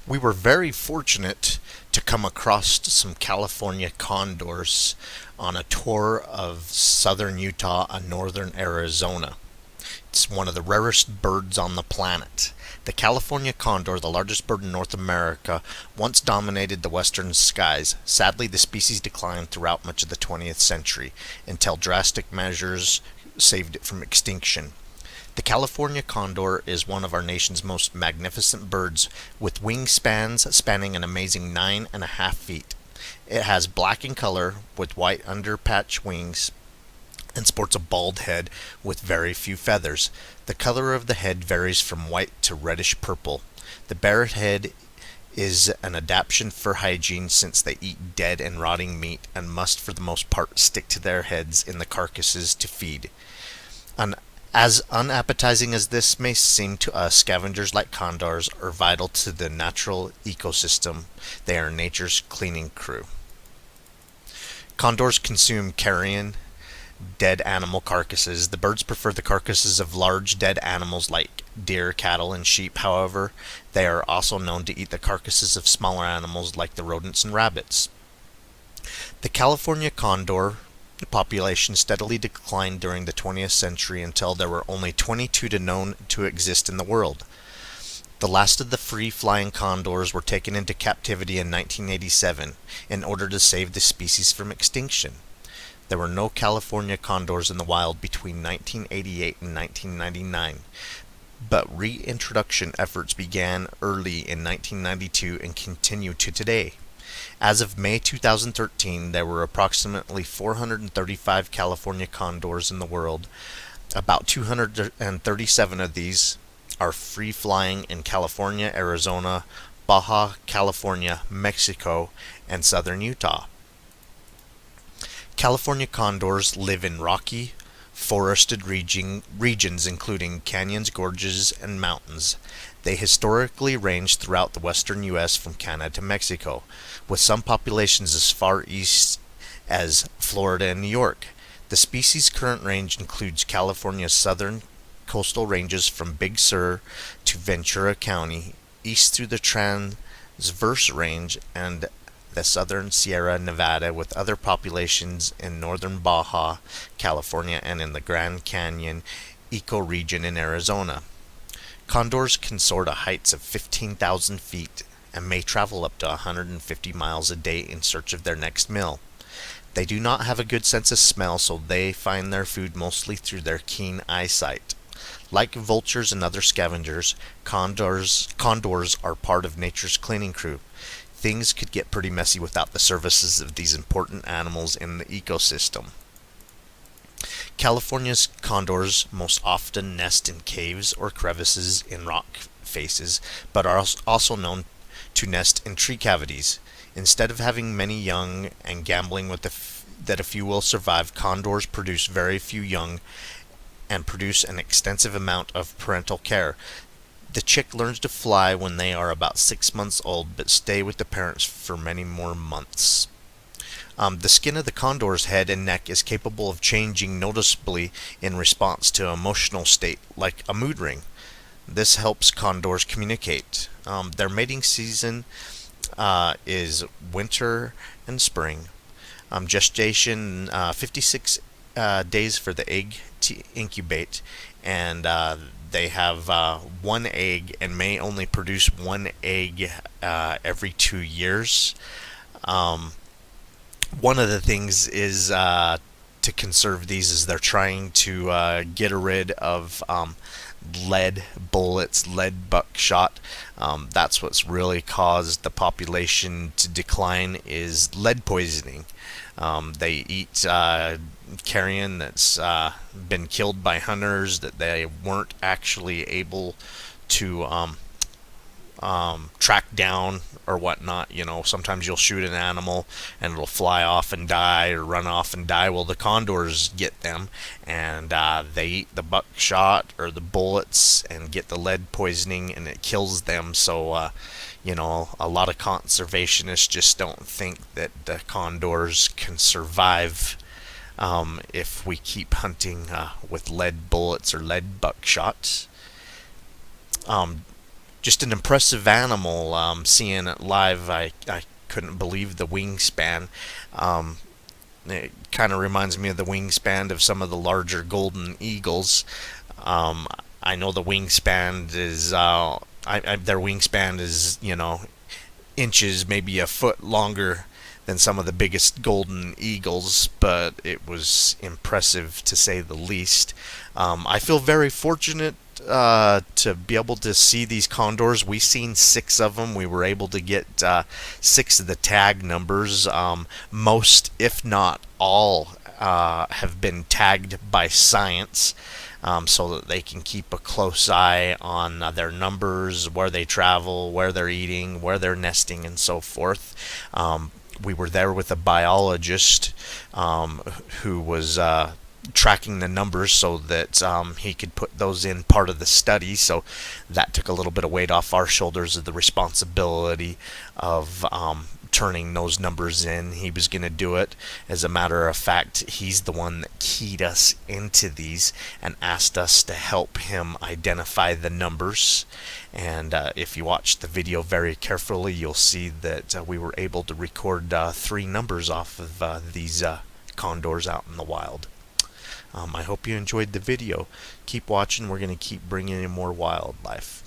We were very fortunate to come across some California condors on a tour of southern Utah and northern Arizona. It's one of the rarest birds on the planet. The California condor, the largest bird in North America, once dominated the western skies. Sadly, the species declined throughout much of the 20th century until drastic measures saved it from extinction. The California condor is one of our nation's most magnificent birds, with wingspans spanning an amazing 9.5 feet. It has black in color with white underpatch wings and sports a bald head with very few feathers. The color of the head varies from white to reddish purple. The bare head is an adaptation for hygiene since they eat dead and rotting meat and must for the most part stick to their heads in the carcasses to feed. As unappetizing as this may seem to us, scavengers like condors are vital to the natural ecosystem. They are nature's cleaning crew. Condors consume carrion, dead animal carcasses. The birds prefer the carcasses of large dead animals like deer, cattle, and sheep. However, they are also known to eat the carcasses of smaller animals like the rodents and rabbits. The California condor population steadily declined during the 20th century until there were only 22 known to exist in the world. The last of the free-flying condors were taken into captivity in 1987 in order to save the species from extinction. There were no California condors in the wild between 1988 and 1999, but reintroduction efforts began early in 1992 and continue to today. As of May 2013, there were approximately 435 California condors in the world. About 237 of these are free-flying in California, Arizona, Baja California, Mexico, and southern Utah. California condors live in rocky, forested regions including canyons, gorges, and mountains. They historically ranged throughout the western U.S. from Canada to Mexico, with some populations as far east as Florida and New York. The species' current range includes California's southern coastal ranges from Big Sur to Ventura County, east through the Transverse Range and the southern Sierra Nevada, with other populations in northern Baja California and in the Grand Canyon ecoregion in Arizona. Condors can soar to heights of 15,000 feet and may travel up to 150 miles a day in search of their next meal. They do not have a good sense of smell, so they find their food mostly through their keen eyesight. Like vultures and other scavengers, condors are part of nature's cleaning crew. Things could get pretty messy without the services of these important animals in the ecosystem. California's condors most often nest in caves or crevices in rock faces, but are also known to nest in tree cavities. Instead of having many young and gambling with that a few will survive, condors produce very few young and produce an extensive amount of parental care. The chick learns to fly when they are about 6 months old, but stay with the parents for many more months. The skin of the condor's head and neck is capable of changing noticeably in response to an emotional state, like a mood ring. This helps condors communicate. Their mating season is winter and spring. Gestation 56 days for the egg to incubate, and they have one egg and may only produce one egg every 2 years. One of the things is to conserve these is they're trying to get rid of lead bullets, lead buckshot. That's what's really caused the population to decline is lead poisoning. They eat carrion that's been killed by hunters that they weren't actually able to track down or whatnot. You know, sometimes you'll shoot an animal and it'll fly off and die or run off and die. Well, the condors get them and they eat the buckshot or the bullets and get the lead poisoning and it kills them. So, you know, a lot of conservationists just don't think that the condors can survive if we keep hunting with lead bullets or lead buckshot. just an impressive animal. Seeing it live, I couldn't believe the wingspan. Um, it kind of reminds me of the wingspan of some of the larger golden eagles. Um, I know the wingspan is their wingspan is, inches, maybe a foot longer than some of the biggest golden eagles, but it was impressive to say the least. I feel very fortunate to be able to see these condors. We've seen 6 of them. We were able to get 6 of the tag numbers. Most, if not all, have been tagged by science. So that they can keep a close eye on their numbers, where they travel, where they're eating, where they're nesting, and so forth. We were there with a biologist who was tracking the numbers so that he could put those in part of the study. So that took a little bit of weight off our shoulders of the responsibility of turning those numbers in. He was going to do it. As a matter of fact, he's the one that keyed us into these and asked us to help him identify the numbers. And if you watch the video very carefully, you'll see that we were able to record 3 numbers off of these condors out in the wild. I hope you enjoyed the video. Keep watching. We're going to keep bringing in more wildlife.